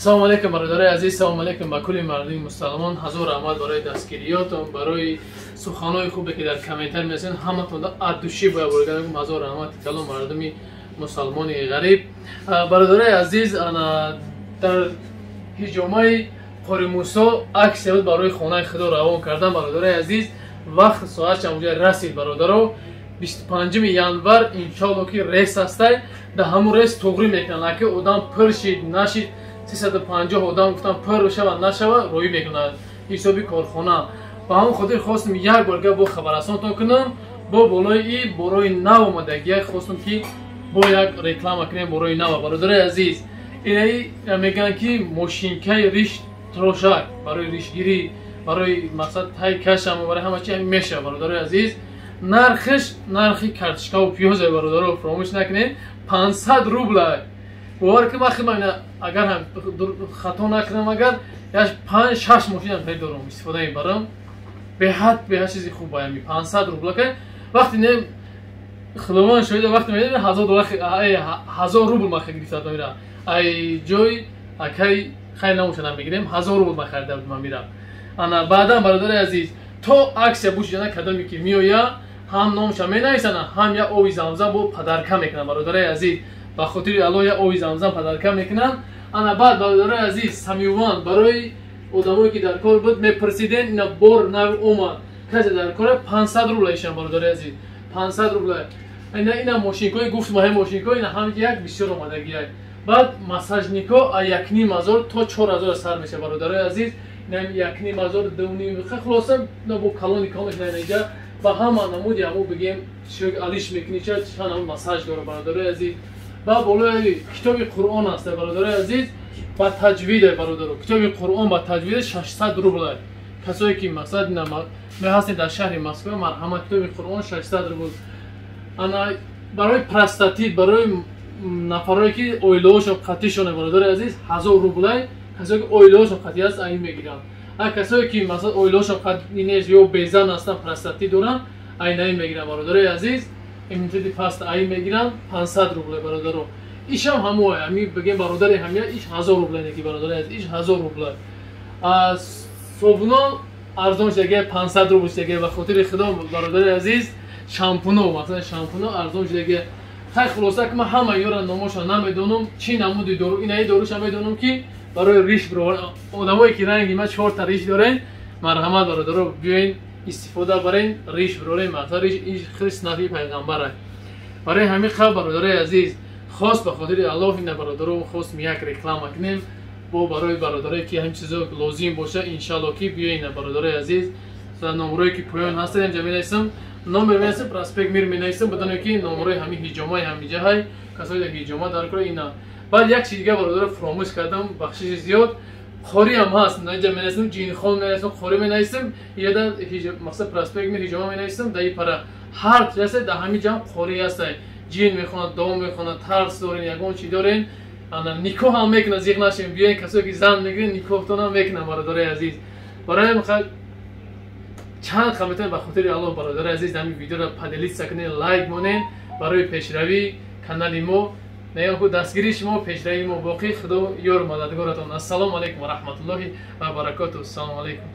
салом алейкум бародари азиз, салом алейкум ба кулли мардуми мусалмон. ҳазор раҳмат барои дастгириётон, барои суханои хубе ки дар комментар месазед. ҳаматон аддуши бояд бурган ҳазор раҳмат калом мардуми мусалмони ғариб. Бародари азиз, дар ҳиҷомаи Қори Мусо аксия буд барои хонаи худо равон кардан. Бародари азиз, вақт соат чамуҷа расид бародаро 25 январ иншоалло ки рейс ҳастай. Да ҳамун рейс туғрӣ мекунад ки одам пир шид нашид 350 одам гуфтан пир шава нашава роӣ мекунад ҳисоби корхона. Ба ҳамун хотир хостам як бор гап бо хабаррасонтон кунам бо болои борои нав омадагӣ. Хостам ки бо як реклама кунем борои нав. Бародари азиз, инаи мегӯянд ки мошинкаи риш трошак барои ришгирӣ, барои мақсад тай кашам барои ҳама чи мешава. Бародари азиз, нархиш нархи картишкаву пиёзе бародаро фаромӯш накунед, 500 рубла. бовар ки махимайна агар ҳам хато накунам, агар 5-6 мошинам дорам истифода мебарам. беҳад чизи хуб баами 500 рубла ка вақти не худованд шоҳида вақти медонед $1000 рубл ма гирифта мира ай ҷой акай хайр намошадам бигирем $1000 ма харида буд ма мира. Ана баъдан бародари азиз, то аксия бушидана кадоме ки меоя ҳам номша менависана, ҳам я оби замзам бо падарка мекунанд. Бародари азиз, ба хотири алло я оби замзам падарка мекунанд. Ана баъд бародари азиз, самиёванд барои одамое ки дар кор буд мепурсиден, ина бор нави омад касе дар кора 500 рубла ишан. Бародари азиз, 500 рубла. Ина мошинкои гуфтум ҳай мошинко ина ҳам як бисёр омадагиак. Баъд массажнико а 1,5 то 4,000 сар меша. Бародари азиз, ина 1,5 2,5 хулоса бо калони камеш наида ба ҳама намуди ҳамо бигем шӯк алиш мекунӣ ча ҳам массаж дора. Бародари азиз, ба болои китоби Қуръон аст. Бародари азиз, ба таҷвид бародаро, китоби Қуръон ба таҷвид 600 рубла. Касое ки мақсад меҳастед дар шаҳри Москва, марҳамат, китоби Қуръон 600 рубл. Ана барои простатит, барои нафарое ки оилаҳошон қатъишон бародари азиз 1000 рубла. Касое ки оилаҳошон қатъи аст айн мегиранд. Касое ки мақсад оилаҳошон қатъи нест ё безан ҳастанд, простатит доранд, айн мегиранд. Бародари азиз, иммунитети паст айн мегиранд 500 рубла. Бародаро ишам ҳамои ами бигем бародари ҳамя иш 1000 рубла неки. Бародари азиз, иш 1000 рубла. собуно арзон шудаге 500 рубл шудаге. Ба хотири худо бародари азиз, шампуно мақсад шампуно арзон шудаге. хай хулоса ки ман ҳама ёра номоша намедонам, чӣ намуди дору инаи доруша медонам ки барои риш бировар одамое ки ранги ма 4 та риш дорен. Марҳамат бародаро, биёин истифода барен, риш бирорен. Мақсад риш христ нафи пайғамбар аст. барои ҳамин хаб бародари азиз, хос ба хотири аллоҳ ина бародаро хостем як реклама кунем бо барои бародаре ки ҳамин чизо лозим боша. иншаалло ки биёин бародари азиз, номерое ки поён ҳастем ҷа менависам, номер менависам, проспект мир менависам, бидоне ки номерои ҳамин ҳиҷомаи ҳамиҷаҳай касои дар ҳиҷома дар кора ина. баъд як чиз дига бародаро фаромӯш кардам, бахшиши зиёд хориам ҳаст. наҷа менависам, ҷинхон менависам, хори менависам, яда мақсад проспект мир ҳиҷома менависам, даи пара ҳар ҷасе дар ҳамин ҷам хори ҳастай. ҷин мехонад, дом мехонад, тарс дорен, ягон чӣ дорен. ана никоҳ ҳам мекунад, зиқ нашем, биёен касое ки зан мегирен никоҳтонам мекунад. бародари азиз, барои ҳамин чанд хаметон ба хотири аллоҳ бародари азиз ҳамин видеоро паделитса кунед, лайк монен барои пешравии канали мо, наёҳу дастгирии шумо, пешравии мо боқӣ. худо ёру мададгоратон. ассалому алайкум ва раҳматуллоҳи ва баракатуҳ. ассалому алайкум.